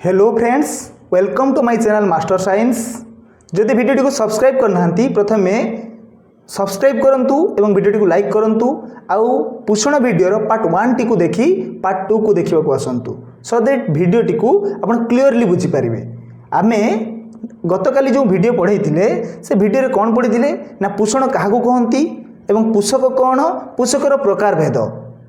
Hello friends, welcome to my channel master science. जदि video को subscribe करना प्रथम सब्सक्राइब करंतु एवं वीडियो को लाइक करंतु आउ पोषण वीडियो पार्ट 1 टी को देखी पार्ट 2 को देखा को आसतु सो दैट वीडियो टी को आपण क्लियरली बुझी पारिबे। आमे गतकाली जो वीडियो पढ़े से वीडियो रे कौन पढ़ी ना पोषण क्या कहती एवं पोषक कौन, पोषकर प्रकार भेद,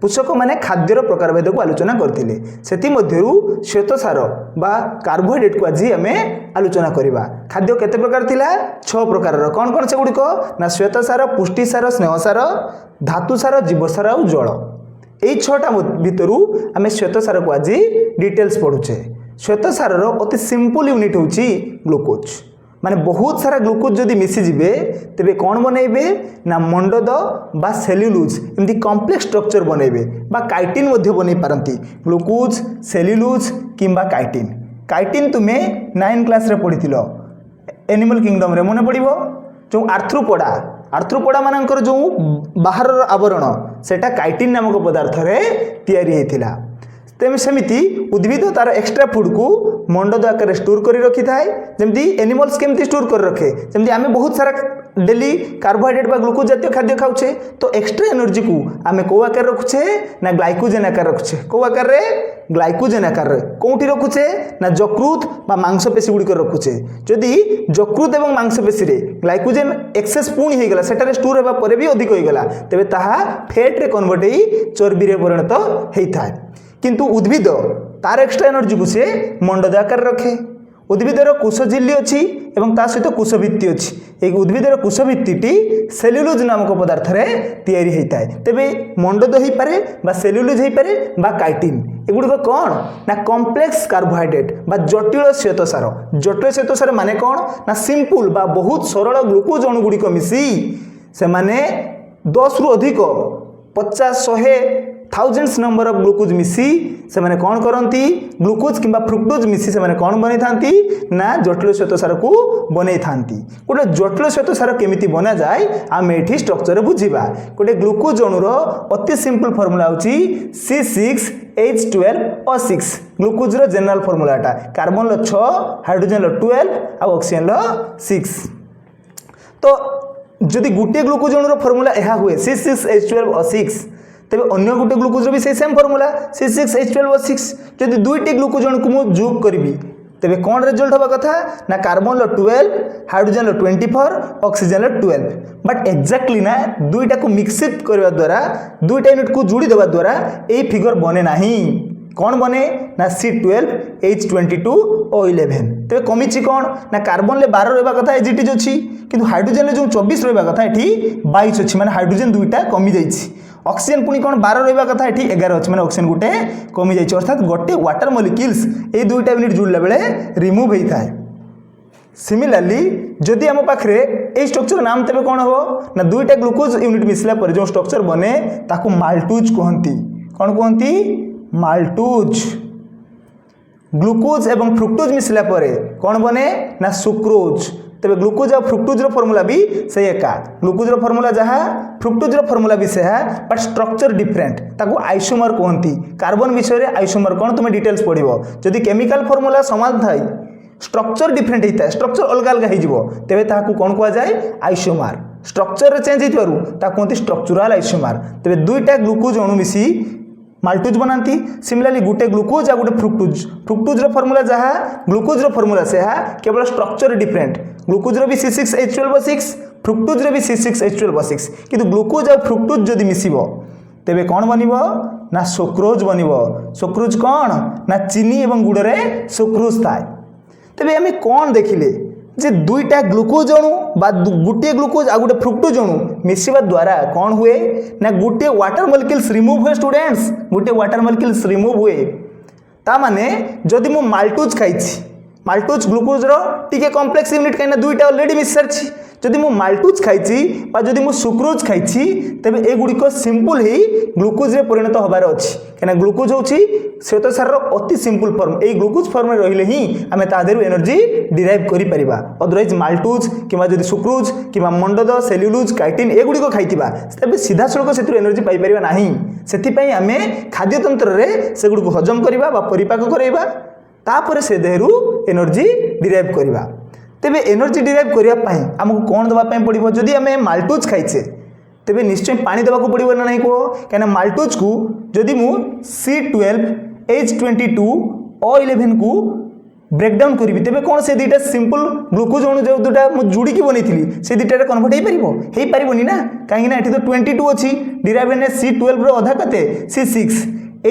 पोषक माने खाद्यर प्रकार भेद को आलोचना करथिले। सेति मध्यरु श्वेतसार बा कार्बोहाइड्रेट को आज आमे आलोचना करिबा। खाद्य केते प्रकार थिला? 6 प्रकार। कौन कौन से गुडी को ना श्वेतसार, पुष्टिसार, स्नेहसार, धातुसार, जीवसार और जल। एई 6टा भितरु आमे श्वेतसार को आज डिटेल्स पढुचे। श्वेतसार रो अति सिंपल यूनिट होची ग्लूकोज। माने बहुत सारा ग्लूकोज जदि मिसी जिबे तेबे कौन बनेबे ना मंडद बा सेल्युलोज एमती कॉम्प्लेक्स स्ट्रक्चर बनेबे बा काइटिन मध्य बनै पारंती। ग्लूकोज, सेल्युलोज किंबा काइटिन। काइटिन तुमे 9 क्लास रे पढिथिलो एनिमल किंगडम रे मने पडिबो। जो आर्थ्रोपोडा मानकर जो बाहर आवरण सेटा काइटिन नामक पदार्थ रे तयारी हेतिला। तेम सेमिति उद्भिद तार एक्स्ट्रा फूड को मंडद आकार स्टोर कर रखी थाए। जमती एनिमल्स केमती स्टोर कर रखे, जमती आमे बहुत सारा डेली कार्बोहाइड्रेट बा ग्लूकोज जातीय खाद्य खाऊे तो एक्स्ट्रा एनर्जी को आमे को आकार रखुचे ना ग्लाइकोजेन आकार रखुचे। को आकार रे? ग्लाइकोजेन आकार रे। कोठी रखुचे ना यकृत बा मांसपेशी गुडी कर रखुचे। जदि यकृत एवं मांसपेशी रे ग्लाइकोजेन एक्सेस पूर्ण हे गला, सेटारे स्टोर हेबा परे भी अधिक हो गला, तबे ताहा फैट रे कन्वर्ट हेई चर्बी रे परिणत हेई थाए। किंतु उद्भिद तार एक्स्ट्रा एनर्जी को से मंडद आकार रखे। उद्भिदर कोषझिल्ली अच्छी एवं ता सहित कोषभित्ति अच्छी। एक उद्भिदर कोषभित्तिटी सेल्युलोज नामक पदार्थ रे तैयारी होता है। तेबे मंडद हो पारे बा सेल्युलोज हो पारे बा काइटिन। एगुड़िक कौन ना कॉम्प्लेक्स कार्बोहाइड्रेट बा जटिल श्वेतसार। जटिल श्वेतसार माने कौन ना सिंपल बा बहुत सरल ग्लूकोज अणुगुड़िक मिसी से माने 10 रु अधिक 50 100 थाउजेंड्स नंबर ऑफ ग्लूकोज मिसी से माने कौन करती ग्लूकोज किंबा फ्रुक्टोज मिसी से माने कौन बनै थांती ना जटिल श्वेतसार को बनै थांती। गोटे जटिल श्वेतसार केमिति बना जाए आम एठी स्ट्रक्चर बुझिबा। गोटे ग्लूकोज अणुर अति सिंपल फार्मूला होची C6H12O6। ग्लूकोज रो जनरल फार्मूलाटा कार्बन लो 6, हाइड्रोजन लो 12 आ ऑक्सीजन लो 6। तो जदि गोटे ग्लूकोज अणुर फार्मूला एहा हुए C6H12O6 तेरे अन्य गोटे ग्लूकोज भी से सेम फार्मूला C6H12O6। जदि दुईटी ग्लूकोज अणु को मु जोग करी तेरे कौन रिजल्ट हवा कथा ना carbon low 12, hydrogen low 24, oxygen low 12। But exactly ना दुईटा को मिक्सिट करबा द्वारा दुईटा यूनिट को जोड़ी देबा द्वारा ए फिगर बने नाही। कौन बने ना C12H22O11। तेरे कमिची कौन ना कार्बन ले 12 रहबा कथा एज इट इज अछि, किंतु हाइड्रोजन ले जो 24 रहबा कथा एठी 22 अछि, माने हाइड्रोजन दुईटा कमी जाइछि। ऑक्सीजन पुणी कौन 12 रहबा कथा एठी 11 अछि, माने ऑक्सीजन गुटे कमी जाइछि। अर्थात गोटे वाटर मॉलिक्यूल्स ए दुईटा यूनिट जुड़ला बेले रिमूव हेई थाए। सिमिलरली जदि आम पाखरे ए स्ट्रक्चर नाम तेबे कौन हो ना दुईटा ग्लूकोज यूनिट मिसला पर जो स्ट्रक्चर बने ताकू माल्टोज कहंती। कौन कहंती? माल्टोज। ग्लूकोज एवं फ्रुक्टोज मिसला पर कौन बने ना सुक्रोज। तेरे ग्लूकोज और फ्रुक्टोज फार्मूला भी से एका। ग्लूकोज फार्मूला जहाँ फ्रुक्टोज फार्मूला भी से है, बट स्ट्रक्चर डिफरेंट ताकू आइसोमर कहती। कार्बन विषय में आइसोमर कौन तुम डिटेल्स पढ़ो। जदि केमिकल फार्मूला समान थाई स्ट्रक्चर डिफरेंट होता है, स्ट्रक्चर अलग अलग हो तेरे ताकू कौन कह जाए आइसोमर। स्ट्रक्चर चेंज होता कहते स्ट्रक्चरल आइसोमर। तेरे दुईटा ग्लूकोज अणु मिसी माल्टोज बनाती। सिमिलरली गोटे ग्लूकोज आ गोटे फ्रुक्टोज। फ्रुक्टोज फार्मूला जहाँ ग्लूकोज फार्मूला से है, केवल स्ट्रक्चर डिफरेंट। ग्लूकोज भी C6H12O6, फ्रुक्टोज भी C6H12O6। किंतु ग्लूकोज और फ्रुक्टोज जदि मिसिबो तेबे कौन बनिबो ना सुक्रोज बनिबो। सुक्रोज कौन ना चीनी एवं गुड़ रे सुक्रोज थाए। तेबे आमे कौन देखिले जे दुईटा ग्लूकोज अणु बा गोटे ग्लूकोज आ गोटे फ्रुक्टोज अणु मिसिबा द्वारा कौन हुए ना गोटे वाटर मॉलिक्यूल्स रिमूव हुए। स्टूडेंट्स गोटे वाटर मॉलिक्यूल्स रिमूव हुए। ता माने जदि मु माल्टोज खाइछि, माल्टोज ग्लूकोज रो टिके कॉम्प्लेक्स यूनिट कहीं दुईटा ऑलरेडी मिस सारछि। जदि मु माल्टोज खाइछि बा जदि मु सुक्रोज खाइछि तेबे ए गुडिको सिंपल ही ग्लूकोज रे परिणत होबार अछि। कना ग्लूकोज होछि श्वेतसार रो अति सिंपल फॉर्म। ए ग्लूकोज फॉर्म में रहिले ही आमे ता देरु एनर्जी डिराइव करि परिबा। अदरवाइज माल्टोज किबा जदि सुक्रोज किबा मंडद, सेल्युलोज, काइटिन ए गुडिको खाइतिबा तेबे सीधा सळक सेतु एनर्जी पाइ परिबा नाही। सेति पई आमे खाद्य तंत्र रे से गुडिको हजम करिबा बा परिपाक करैबा तापर से देहरु एनर्जी डिराइव करवा। तेबे एनर्जी डिराइव करने आमको कौन देवाई पड़ो? जदि आम माल्टोज खाइचे तेबे निश्चय पानी देवाक पड़ो ना नहीं कह, कहीं माल्टोज को जदि मु C12H22O11 को ब्रेकडाउन करी तेरे कौन से दुटा सिंपल ग्लूकोज अणु जो दुटा जोड़ी बनी से दुटा कन्वर्ट हो पारनी ना, कहीं तो 22 अच्छी डिराइव C12 अधा के C6,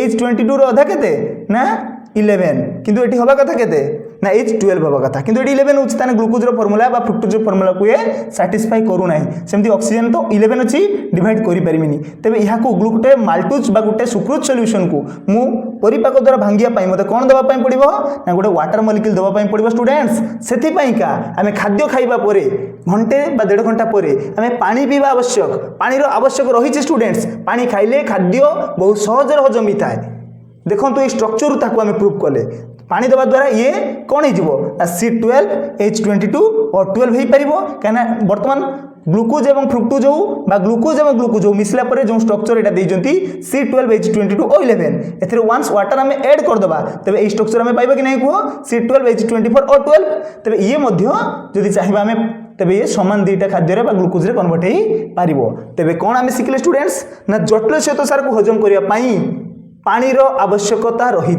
H22 अधा के ना 11, किंतु ये हवा कथा के ना H12 हवा कथा, किंतु 11 होची ताने ग्लूकोज फर्मुला बा फ्रुक्टोज फर्मुला को ये साटिस्फाई करू नाही। सेमती ऑक्सीजन तो 11 अच्छी डिवाइड करि परिमिनी। तेबे इहा को ग्लूकोटे माल्टोज बा गुटे सुक्रोज सॉल्यूशन को मु परिपाक द्वारा भांगिया पाई मते कोन दबा पाई पड़िबो ना गुटे वाटर मॉलिक्यूल दबा पाई पड़िबो स्टूडेंट्स। सेथि पाई का आमे खाद्य खाइबा परे घंटे बा 1.5 घंटा परे आमे पानी पीबा आवश्यक। पानी रो आवश्यक रही स्टूडेंट्स। पानी खाइले खाद्य बहुत सहज हजम होता है। देखो तो ये स्ट्रक्चर ताको आमे प्रूव कले पानी देवा द्वारा ये कौन हो C12H22 और 12 हो पार कहीं बर्तमान ग्लूकोज एवं फ्रुक्टोज हो ग्लूकोज एवं ग्लूकोज हो मिसला पर जो स्ट्रक्चर यहाँ देती C12H22O11 ए वन्स वाटर आम एड करदे तेरे ये स्ट्रक्चर आम पाइबा कि नहीं कह C12H24O12 तेरे ये जदि चाहिए आम तेरे ये सामान दुईटा खाद्य ग्लूकोज कन्वर्ट हो पार। तेरे कौन आम शिखिले स्टूडेंट्स ना जटिल श्वेतसार को हजम करने पानी रो आवश्यकता रही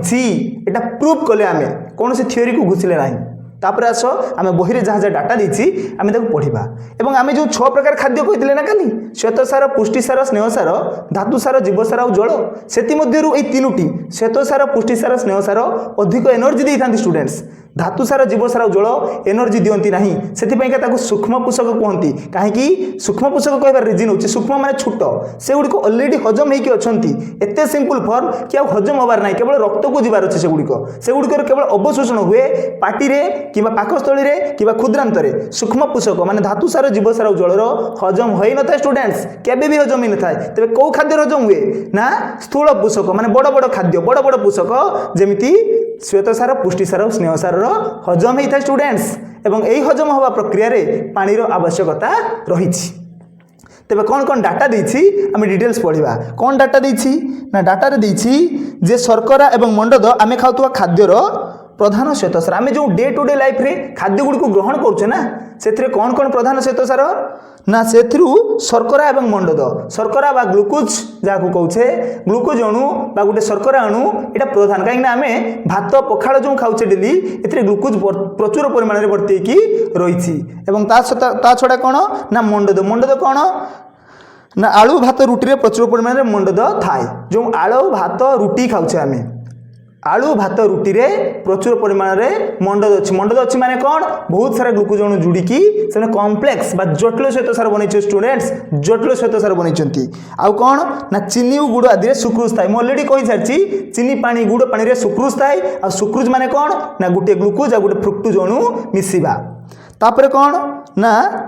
एटा प्रूव कले आमे कौन से थ्योरी को घुसिले नहीं। तापर आस आम बही में जहाँ जहाँ डाटा देती आम पढ़ा और आम जो 6 प्रकार खाद्य कहते ना काली श्वेतसार, पुष्टिसार, स्नेहसार, धातुसार, जीवसार और जल से तीनोटी श्वेतसार, पुष्टिसार, स्नेहसार अधिक एनर्जी दे था स्टूडेंट्स। धातुसार, जीवसार और जल एनर्जी दियंती नहीं से सूक्ष्म पोषक कहती। कहीं सूक्ष्म पोषक कहबार रिजन होची सूक्ष्म माने छोट से गुड़िक अलरेडी हजम होकर अच्छा एत सिंपल फॉर्म कि हजम हबार ना केवल रक्त को जीवार अच्छे से गुड़िक केवल अवशोषण हुए पार्टी कि पाकस्थली में कि क्षुद्रांतरे। सूक्ष्म पोषक माने धातुसार, जीवसार और जलर हजम हो न था स्टूडेंट्स केबे भी हजम ही न था। तेरे कौ खाद्य हजम हुए ना स्थूल पोषक माने बड़ बड़ खाद्य बड़ बड़ पोषक जमीती श्वेतसार, पुष्टिसार, स्नेहसार हजम होता है स्टूडेंट्स एवं यही हजम हवा प्रक्रिया रे पानी रो आवश्यकता रही। तेरे कौन कौन डाटा देछि आम डिटेल्स पढ़ा। कौन डाटा देछि ना डाटा रे देछि जे शर्करा एवं मंडद आमे खाउतवा खाद्यर प्रधान श्वेतसार। आम जो डे टू डे लाइफ रे खाद्य गुड़ी को ग्रहण करुचे ना से कौन कौन प्रधान श्वेतसार ना से शर्करा एवं मंडद। शर्करा बा ग्लूकोज जहाँ कहे ग्लूकोज अणु बा गोटे शर्करा अणु यहाँ प्रधान कहीं आम भात पखाड़ जो खाऊे डेली ए ग्लूकोज प्रचुर परिमाण में भर्ती रही। ता छड़ा कौन ना मंडद। मंडद कौन ना आलू भात रुटी प्रचुर परिमाण में मंडद थाए। जो आलू भात रुटी खाऊे आम आलू भात रुटी रे प्रचुर परिमाण में मंडद अच्छी। मंडद अच्छी माने कौन बहुत सारा ग्लूकोज अणु जोड़िकी से कॉम्प्लेक्स बा जटिल श्वेतसार बनई स्टूडेंट्स जटिल श्वेतसार बनई। आउ कौन ना चीनी और गुड़ आदि सुक्रोज थाए। मुझे अलरेडी कही सारी चीनी पानी गुड़ पानी रे सुक्रोज थाए। आ सुक्रोज माने कौन ना गोटे ग्लूकोज आ गोटे फ्रुक्टोज अणु मिसिबा। तापर कौन ना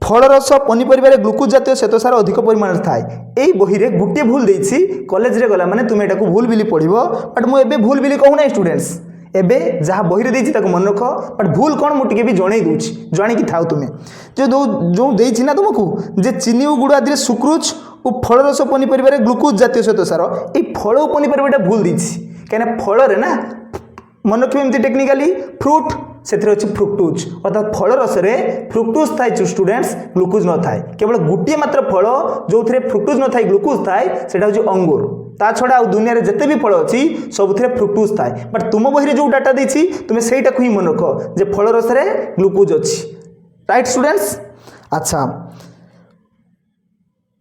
फल रस पनीपरिबार ग्लूकोज जातीय श्वेतसार अधिक परिमाण थाए। यही बही रे गोटे भूल देछि कॉलेज रे गला माने तुम एटाको भूल बिली पढ़िबो बट मु एबे भूल बिली कहू ना स्टूडेंट्स एबे जहाँ बही रे देछि ताको मन रख बट भूल कौन मु टिके भी जणै दूछि जानि कि थाउ तुमे जो देछि ना तुमको जे चीनी और गुड़ आदि सुक्रोज और फल रस पनीपरिबार ग्लूकोज जातीय श्वेतसार ए फल और पनीपरिबाटा भूल देछि कहीं फल रे ना मन रखिए एमती टेक्निकाली फ्रूट से फ्रुक्टोज अर्थात फल रस फ्रुक्टोज थाए स्टूडेंट्स ग्लूकोज न थाए। केवल गोटे मात्र फल जो फ्रुक्टोज न थाए ग्लूकोज थाए सेटा हूँ अंगूर। ता छड़ा आ दुनिया रे जते भी फल अच्छी सब फ्रुक्टोज थाए बट तुम बही जो डाटा देछि तुम सेटा को ही मन रख जे फल रस ग्लूकोज अच्छी। Right students. अच्छा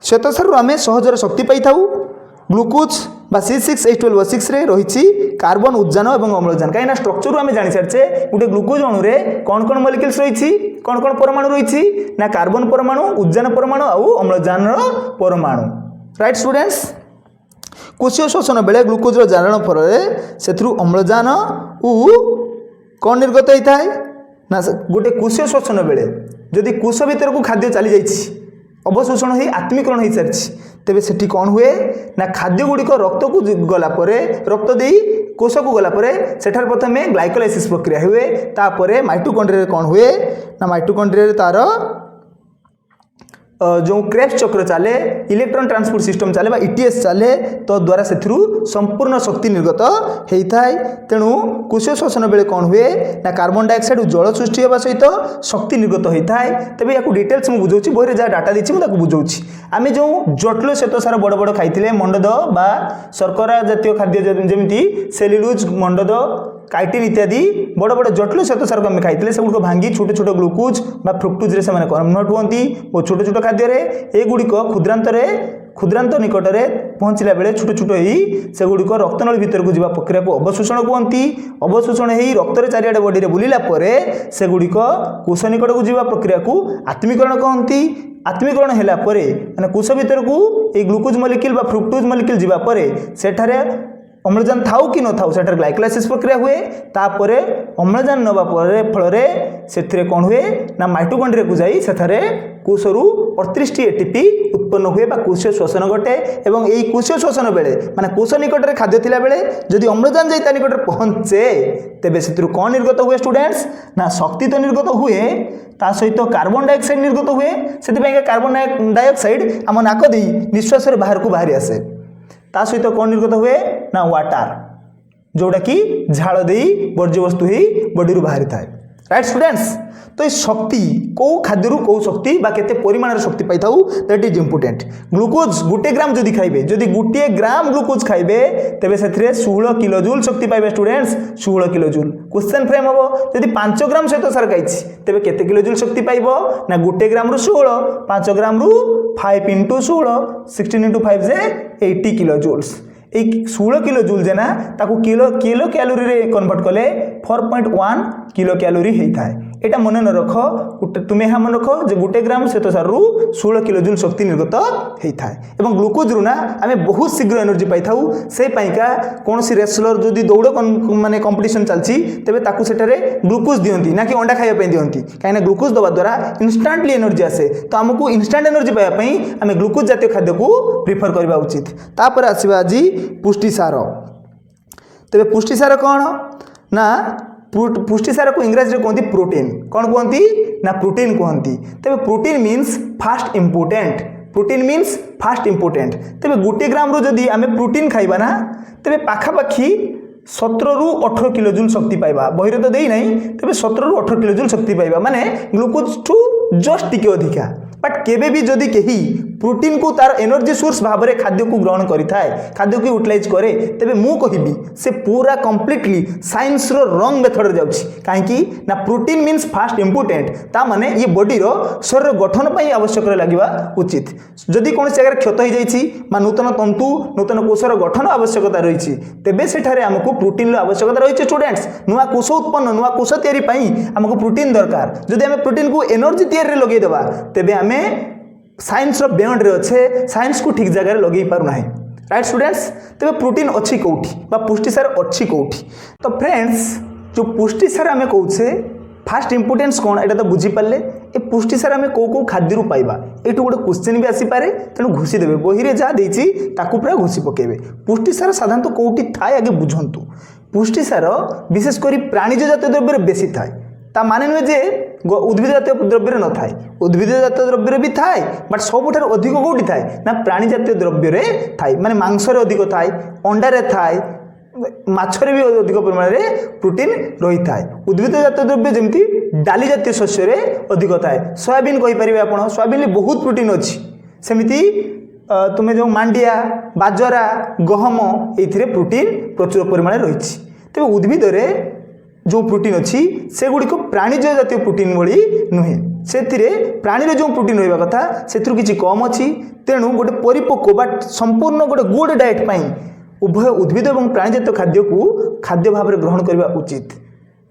श्वेतसार आम सहजर शक्ति पाई था। ग्लूकोज बा C6H12O6 रे रही कार्बन उद्जान और अम्लजान कहीं स्ट्रक्चर आम जानी सारे गोटे ग्लूकोज अणु कौन कौन मॉलिक्यूल्स रही कौन कौन परमाणु रही ना कार्बन परमाणु उद्जान परमाणु और अम्लजान परमाणु। Right students. कोशीय श्वसन बेले ग्लूकोज जारण फल से अम्लजान कौन निर्गत होता है ना गोटे कोशीय श्वसन बेले जदि कोश भीतर को खाद्य चली जाइए अवशोषण हो आत्मीकरण हो सारी तेरे से कौन हुए ना खाद्य गुड़िक रक्त को गलापर रक्त दे कोश को गलापर सेठार प्रथम ग्लाइकोलाइसिस प्रक्रिया हुए तापर माइटोकॉन्ड्रिया कौन हुए ना माइटोकॉन्ड्रिया तार जो क्रेब्स चक्र चले इलेक्ट्रॉन ट्रांसपोर्ट सिस्टम चले ईटीएस चले तो द्वारा से संपूर्ण शक्ति निर्गत होता है। तेणु कोशीय श्वसन बेले कौन हुए ना कार्बन डाइऑक्साइड और जल सृष्टि होगा सहित शक्ति निर्गत होता है। तेज या डिटेल्स मुझे बुझाऊँ बही जहाँ डाटा देती मुझे बुझाऊँ आम जो जटिल श्वेतसार बड़ बड़ खाई मंडद बा शर्करा जातीय खाद्य जमी सेल्युलोज मंडद काइटिन इत्यादि बड़ बड़ जटिल श्वेतसार को आम खाई से भांगी छोट छोट ग्लूकोज बा फ्रुक्टोज रे से कन्वर्ट होती और छोट छोट खाद्य एगुड़िक क्षुद्रांत निकट में पहुँचला बेले छोट छोट ही से गुड़िक रक्तनली भितर को जावा प्रक्रिया को अवशोषण कहती। अवशोषण हो रक्त चारिआडे बॉडी बुलिला से गुड़िक कोष निकट को जावा प्रक्रिया को आत्मीकरण कहती। आत्मीकरण होला परे माने कोष भितर को ये ग्लूकोज मॉलिक्यूल बा फ्रुक्टोज मॉलिक्यूल जावा परे सेठारे अम्लजान थाउ कि न थाउ सेठारे ग्लाइकोलाइसिस प्रक्रिया हुए तापरे अम्लजान नवा परे फल से कौन हुए ना माइटोकॉन्ड्रिया को जाई सेठारे कोषरू 38 एटीपी उत्पन्न हुए बा कोशीय श्वसन घटे। एवं यही कोशीय श्वसन बेले माने कोष निकट में खाद्य थिला बेले जदि अम्लजान जाई ता निकट पहुँचे तेबे से कौन निर्गत हुए स्टूडेंट्स ना शक्ति तो निर्गत हुए ता सहित कार्बन डाइऑक्साइड निर्गत हुए। से कार्बन डाइऑक्साइड आम नाक दी निश्वास बाहर को बाहरी आसे ता सहित कौन निर्गत हुए ना वाटर जोटा कि झाड़ दे वर्ज्यवस्तु ही बॉडी रू बाहरी थाए। राइट स्टूडेंट्स तो ये शक्ति कौ खाद्य कौ शक्ति बा केते परिमाण शक्ति पाई थाउ दैट इज इंपोर्टेंट। ग्लूकोज 1 ग्राम जदि खाइबे जदि 1 ग्राम ग्लूकोज खाइबे तेबे सेथिरे 16 किलो जूल शक्ति पाइबे students 16 kilo joule. Question frame हबो जदि 5 ग्राम श्वेतसार खाइछि तेबे केते किलो जूल शक्ति पाइबो ना 1 ग्राम रु 16 5 ग्राम रु 5 * 16 16 * 5 जे 80 किलो जूल्स। एक 16 किलो जूल जेना ताकू किलो कैलोरी रे कन्वर्ट कले 4.1 किलो कैलोरी होता है। एटा मन न रख तुम्हें यहाँ मन रख जो 1 ग्राम श्वेतसार रु 16 किलो जूल शक्ति निर्गत होता है। एवं ग्लूकोज रु ना आम बहुत शीघ्र एनर्जी पाई थाउ से पाइका कौन सी रेसलर जदि दौड़ माने कंपटीशन चलती तेबे ताकू सेटारे ग्लूकोज दियंती ना कि अंडा खाइबा पई दियंती काहे ना ग्लूकोज दवा द्वारा इंस्टेंटली एनर्जी आसे तो आमको इंस्टेंट एनर्जी पाइबा पई आम ग्लूकोज जातीय खाद्य को प्रिफर करबा उचित। तापर आसीबा आज पुष्टिसार। तेबे पुष्टिसार कौन ना पुष्टिसार को इंग्रजी में कहते प्रोटीन कौन कहती ना प्रोटीन कहती। तेबे protein means fast important protein means fast important. तेबे 1 ग्राम रू जदि आमे प्रोटीन खाइबा ना तेबे पाखापाखी 17 ରୁ 18 किलो जूल शक्ति पाइबा बहिरे तो देई नहीं तेबे 17 ରୁ 18 किलो जूल शक्ति पाइबा माने ग्लूकोज टू जस्ट टिके अधिका। बट केबे भी जदि कही प्रोटीन को तार एनर्जी सोर्स भाव में खाद्य को ग्रहण करिथाए खाद्य को यूटिलाइज करे तेबे मु कहिबी से पूरा कंप्लीटली साइंस रो रॉन्ग मेथड रे जाउछि काहेकि ना प्रोटीन मीन्स फास्ट इंपोर्टेंट ता माने ये बॉडी रो शरीर गठन पई आवश्यक लागिबा उचित। जदि कोन जगह क्षत हो जाइछि मा नूतन तंतु नूतन कोषर गठन आवश्यकता रहिछि तेबे सेठारे हमको प्रोटीन रो आवश्यकता रहिछि स्टूडेंट्स। नुआ कोष उत्पन्न नुआ कोष तयारी पई हमको प्रोटीन दरकार जदि हम प्रोटीन को एनर्जी तयारी रे लगेइ देबा तेबे हमें साइंस बेयंड रे अच्छे साइंस को ठीक जगह लगे पार ना। राइट स्टूडेंट्स तेरे प्रोटीन अच्छी कौटी बा पुष्टिसार अच्छी कौटी। तो फ्रेंड्स जो पुष्टिसार आम कौचे फास्ट इंपोर्टेंस कौन एटा तो बुझीपारे ए पुष्टिसार आम कौ कौ खाद्य पाइबा ये गोटे क्वेश्चन भी आसीपे तेणु घोषी देवे बही रे जहाँ देती पूरा घोषी पकेबे। पुष्टिसार साधारणतः कौटी थाए आगे बुझंतु। पुष्टिसार विशेषकर प्राणीज जातीय द्रव्य बेसी थाए ता माने नुहे जे उद्भिद जातीय द्रव्य न थाए उद्भिद जातीय द्रव्य भी थाए बट सबुठार अधिक कौटी थाए ना प्राणी जातीय द्रव्य थाए माने मांस रे अधिक थाए अंडारे थाए माछरे भी अधिक परिमाण में प्रोटीन रही थाए। उद्भिद जातीय द्रव्य जमती डाली जातीय शस्य रे अधिक थाए सोयाबीन कहि परिबे आपण सोयाबीन बहुत प्रोटीन अछि सेमिति तुम्हें जो मांडिया बाजरा गहम एथिरे प्रोटीन प्रचुर परिमाण रही। तेबे उद्भिद रे जो प्रोटीन अच्छी से गुड़िक प्राणीज जातीय प्रोटीन भली नुहे से प्राणी जो प्रोटीन रहा कथा से किसी कम अच्छी तेणु गोटे परिपक्व बा संपूर्ण गोटे गुड डाएट पाई उभय उद्भिद और प्राणी जातीय खाद्य को खाद्य भाव में ग्रहण करने उचित।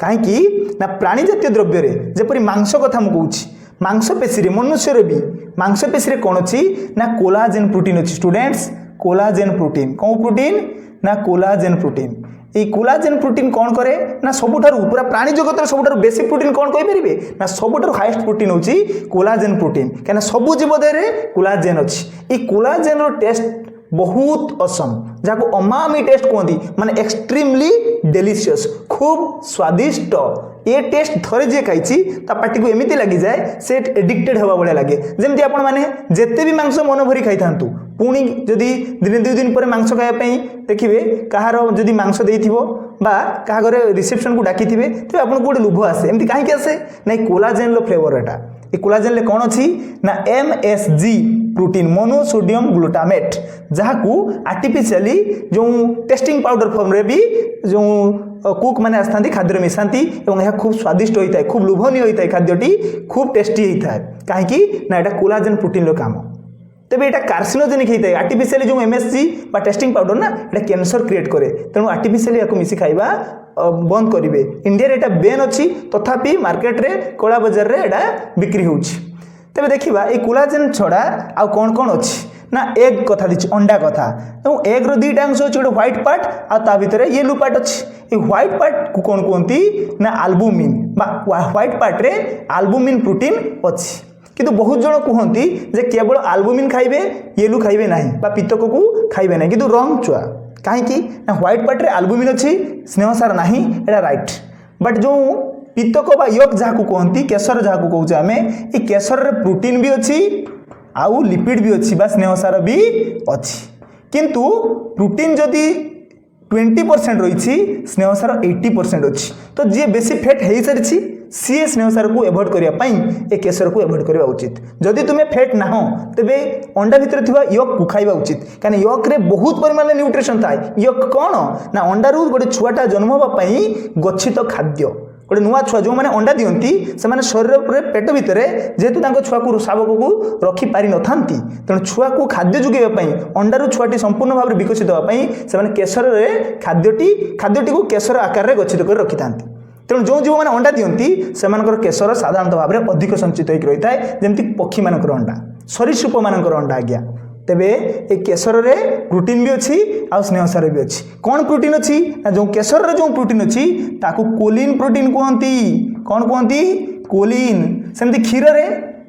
कहीं ना प्राणी जातीय द्रव्य जपरी मांस कथा मुझे मांसपेशी मनुष्य भी मांसपेशी कौन अच्छी ना कोलाजेन प्रोटीन अच्छी स्टूडेंट्स कोलाजेन प्रोटीन कौन प्रोटीन ना कोलाजेन प्रोटीन। ये कोलाजेन प्रोटीन कौन करे ना सबुठारु पूरा प्राणी जगत सबुठारु बेसिक प्रोटीन कौन कहि परिबे ना सबुठारु हाईएस्ट प्रोटीन होची कोलाजेन प्रोटीन कहना सबु जीव देहरे कोलाजेन अछि। ये कोलाजेन रो टेस्ट बहुत असम जहाँ अमामी टेस्ट कहती माने एक्सट्रीमली डेलीशियस खूब स्वादिष्ट ए टेस्ट थरे जे खाई ता पार्टी को एमती लगी जाए से एडिक्टेड हवा भाया लगे जमती आपण मैंने जिते भी मांस मन भरी खाई था पुणी जदि दिने 2 दिन पर मांस खायापी देखिए कहार जदि मांस देइथिबो बा कहा घरे रिसेप्शन को डाकी थे तो आपको गोटे लोभ आसे एमती कहीं आसे ना कोलाजेन फ्लेवर एटा ये कोलाजेन कौन अच्छी ना MSG प्रोटीन मोनोसोडियम ग्लूटामेट जहाँ को आर्टिफिशियली जो टेस्टिंग पाउडर फॉर्म रे भी जो कुक मैंने आसता खाद्य मिसाती और यह खूब स्वादिष्ट होता है खूब लोभनीय होता है खाद्यटी खूब टेस्टी होता है कहीं ना यहाँ कोलाजेन प्रोटीन काम तेज यहाँ कार्सिनोजेनिक होता है आर्टिफिशियली जो MSG बा टेस्टिंग पाउडर ना यहाँ कैंसर क्रिएट करे तेणु आर्टिफिशियली या मिसी खाइबा बंद करेंगे इंडिया यहाँ बेन अच्छी तथापि मार्केट रे कला बजार रे यहाँ बिक्री होची तेज देखा ये कोलाजेन छड़ा आ कौन कौन अच्छी ना एग कथा दी अंडा कथा और एग रो 2टा अंश अच्छे गोटे व्हाइट पार्ट आ भितर येलो पार्ट अच्छी ये व्हाइट पार्ट को कौन कहती ना आल्बुमिन व्हाइट पार्ट रे आल्बुमिन प्रोटीन अच्छी किंतु बहुत जन कहती जे केवल आल्बुमिन खाइबे येलो खाइबे नहीं बा पितक को खाइबे नहीं किंतु रंग छुआ कहीं ना व्हाइट पार्ट रे आल्बुमिन अच्छी स्नेहसार नहीं एटा राइट बट जो पितक बा यक जहाँ को कहती केसर जहाँ को कहे आम ये केसर रे प्रोटीन भी अच्छी आउ लिपिड भी अच्छी बा स्नेहसार भी अच्छी किंतु प्रोटीन जदि 20% रही स्नेहसार 80% अच्छी तो जी बेसी फैट हो सारी सी स्नेहसार को एभॉइड करने केसर को एभॉइड करवा उचित जदि तुम्हें फैट ना हो तेबे अंडा भितर थिबा यक को खाइबा उचित कारण यक रे बहुत परिमाण न्यूट्रिशन थाए यक कौन ना अंडा रू गोटे छुआटा जन्म होगापी गच्छित खाद्य गोटे नुआ छुआ जो मैंने अंडा दियंती से शरीर पेट भितर जेहेतु छुआ को शावक को रखी पारि न थांती तेणु छुआ को खाद्य जोगाइबा अंडारू छुआटी संपूर्ण भाव में विकसित होगापी से केसर खाद्यटी को केसर आकार में गच्छित कर रखी था तेणु जो जीव मैंने अंडा दियंती से केसर साधारणतः भाव में अधिक संचित होकर रही है जमती पक्षी मान अंडा सरीसृप मान अंडा आज्ञा तेबे ये केसर रे प्रोटीन भी अच्छी आ स्नेहसार भी अच्छी कौन प्रोटीन अच्छी ना जो केसर रे जो प्रोटीन अच्छी ताकू कोलिन प्रोटीन कहती कौन कहती कोलिन सेमती क्षीर रे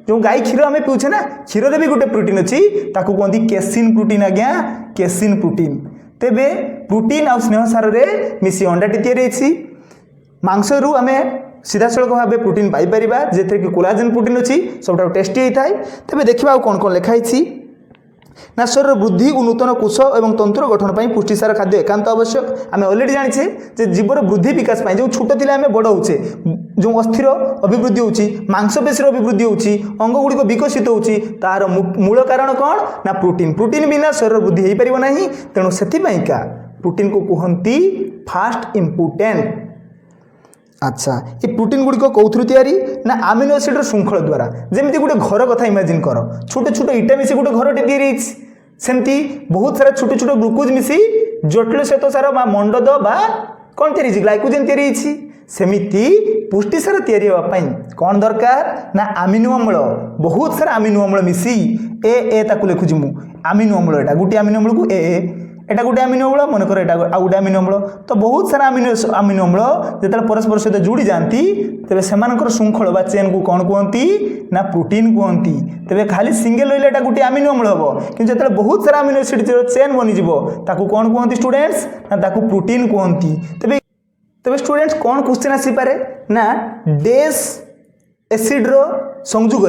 जो गाई क्षीर आम पीछे ना क्षीर रे भी गोटे प्रोटीन अच्छी ताकू कहती केसिन प्रोटीन आज्ञा केसिन प्रोटीन तेबे प्रोटीन आ स्नेहसार रे मिसी अंडाटी तैयारी मांस रु आम सीधा सड़क भाव प्रोटीन पाइपर जे कि कोलाजेन प्रोटीन अच्छी सब टेस्टी होता है तेज देखा कौन कौन लिखाई ना शरीर वृद्धि और नूतन कोष और तंत्र गठन पर पुष्टिसार खाद्य एकांत आवश्यक आम अलरेडी जाने जे जीवर वृद्धि विकास जो छोट थे आम बड़ होचे जो अस्थिर अभिवृद्धि होची मांसपेशी अभिवृद्धि होची अंग गुड़िक विकसित होची तार मूल कारण कौन ना प्रोटीन प्रोटीन बिना शरीर वृद्धि हो पार ना तेणु से प्रोटीन को कहती फास्ट इम्पोर्टेंट अच्छा ये प्रोटीन गुड़िक कौथु तैयारी ना आमिनो एसिड श्रृंखल द्वारा जमी गोटे घर कथा इमेजिन कर छोट छोट इटा मिसी गोटे घर तैयारी सेमती बहुत सारा छोट छोट ग्लुकोज मिसी जटिल श्वेत सार मंडद बा कौन तैयारी ग्लाइकोजेन तैयारी सेमिति पुष्टिसार तैयारी होगापाई कौन दरकार ना आमिनो अम्ल बहुत सारा आमिनो अम्ल मिसी ए ताकू लिखुची मु आमिनो अम्ल एटा गोटे आमिनो अम्ल को एटा गोटे आमिनो अम्ल मन कर एटा आ गोटे आमिनो अम्ल तो बहुत सारा आमिनो अम्ल जो परस्पर सहित जोड़ी जाती तेरे से श्रृंखल बा चेन को कौन कहती ना प्रोटीन कहती तेरे खाली सिंगल रहा गोटे आमिनो अम्ल हम कि जो बहुत सारा आमिनो एसिड चेन बनीज ताकू कौन कहती स्टूडेंट्स ना ताकू प्रोटीन कहती तेरे स्टूडेंट्स कौन क्वेश्चन आसीपे ना डेस एसिड रो संयोग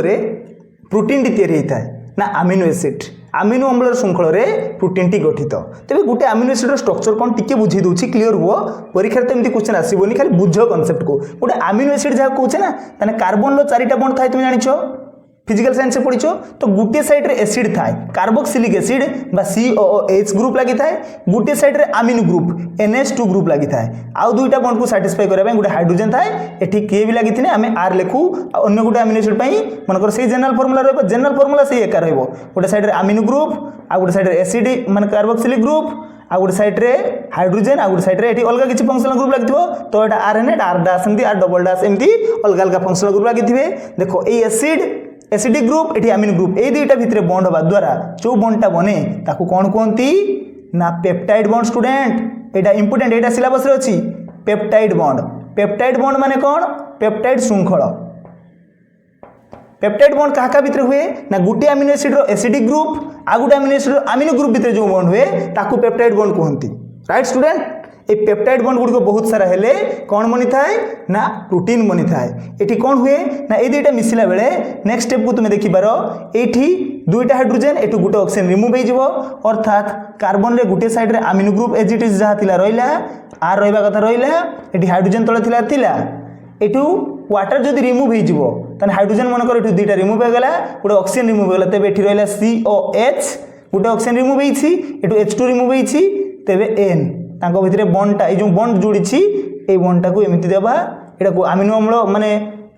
प्रोटीन टी तैयारी होता है ना आमिनो एसिड आमिनो अम्ल श्रृंखल में प्रोटीन टी गठित तेज गोटे आमिनो एसिड स्ट्रक्चर कौन टी बुझे दूसरी क्लीयर हुआ परीक्षा तो एमती क्वेश्चन आसबनी खाली बुझ कनसेप्ट को गोटे आमिनो एसिड जहाँ कहे ना कार्बन 4टा बॉन्ड थाए तुम जान फिजिकल साइंस पढ़ी तो गोटे साइड रे एसिड थाए कार्बोक्सिलिक एसिड बा COOH ग्रुप लगी थाए गोटे साइड रे अमीनो ग्रुप NH2 ग्रुप लगी थाए आउ 2टा बॉन्ड को सैटिस्फाई करबा गोटे हाइड्रोजन थाए एठी के भी लगी थिने आमे R लिखू अन्य गोटे अमीनो एसिड पई मनकर से जनरल फार्मूला रहबो जनरल फार्मूला से एका रहबो गोटे साइड रे अमीनो ग्रुप आ गोटे साइड रे एसिड मान कार्बोक्सिलिक ग्रुप आ गोटे साइड रे हाइड्रोजन आ गोटे साइड रे एठी अलग किछि फंक्शनल ग्रुप लगिथिबो तो एटा RNA R डैश एमती R डबल डैश एमती अलग अलग फंक्शनल ग्रुप लगिथिबे देखो ए एसिडिक ग्रुप एटी अमीनो ग्रुप ए दुईटा भितर बॉन्ड होगा द्वारा जो बॉन्डटा बने ताकू कौन कहती ना पेप्टाइड बॉन्ड स्टूडेंट एटा इंपोर्टेंट एटा सिलेबस रे अछि पेप्टाइड बॉन्ड माने कौन पेप्टाइड श्रृंखल पेप्टाइड बॉन्ड क्या भितर हुए ना गोटे अमीनो एसिड रो एसिडिक ग्रुप आ गोटे अमीनो एसिड रो अमीनो ग्रुप भितर जो बॉन्ड हुए ताकू पेप्टाइड बॉन्ड कहती राइट स्टूडेंट ए पेप्टाइड बॉन्ड गुड़िक बहुत सारा हेले कौन बनी थाए ना प्रोटीन बनी थाए। एटी कौन हुए ना ये दुईटा मिसिला बेले नेक्स्ट स्टेप को तुम देखिपार एठी दुईटा हाइड्रोजेन एटू गोटे ऑक्सीजन रिमूव हो अर्थात कार्बन रे गोटे साइड रे amino group as it is जहाँ थिला रहिला आर रहिबा कथा रहिला एटी हाइड्रोजेन तले थिला एटू वाटर जदि रिमूव हो ताने हाइड्रोजेन मनकर एटू दुईटा रिमूव हो गला गोटे ऑक्सीजन रिमूव हो गला तेबे एठी रहिला COH गोटे ऑक्सीजन रिमूव होईछि एटू H2 रिमूव होईछि तेबे N तांको भितरे बॉन्डटा ए जो बॉन्ड जोड़ीछि ए बॉन्डटा को एमिति देबा एटा को अमीनो अम्ल माने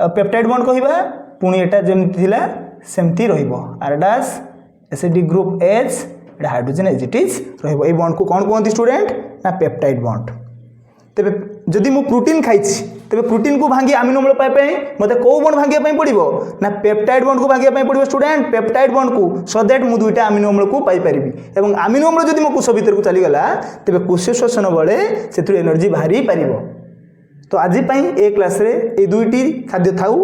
पेप्टाइड बॉन्ड कहिबा पुणी एटा जेमिति थिला सेमति रहिबो R dash acidic group H एटा हाइड्रोजन एज इट इज रहिबो ए बॉन्ड को कोन कहंती स्टूडेंट ना पेप्टाइड बॉन्ड। तेबे जदि मु प्रोटीन खाइछि तेबे प्रोटीन को भांगी अमीनो अम्ल पाइ पय मते को बॉन्ड भांगिया पय पड़िबो ना पेप्टाइड बॉन्ड को भांगिया पय पड़िबो स्टूडेंट पेप्टाइड बॉन्ड को सो दैट मु दुईटा अमीनो अम्ल को पाइ परिबी एवं अमीनो अम्ल जदि मो कोष भीतर को चली गला तेबे कोष श्वसन बळे सेथु एनर्जी बाहरी परिबो। तो आज पई ए क्लास रे ए दुईटी खाद्य थाउ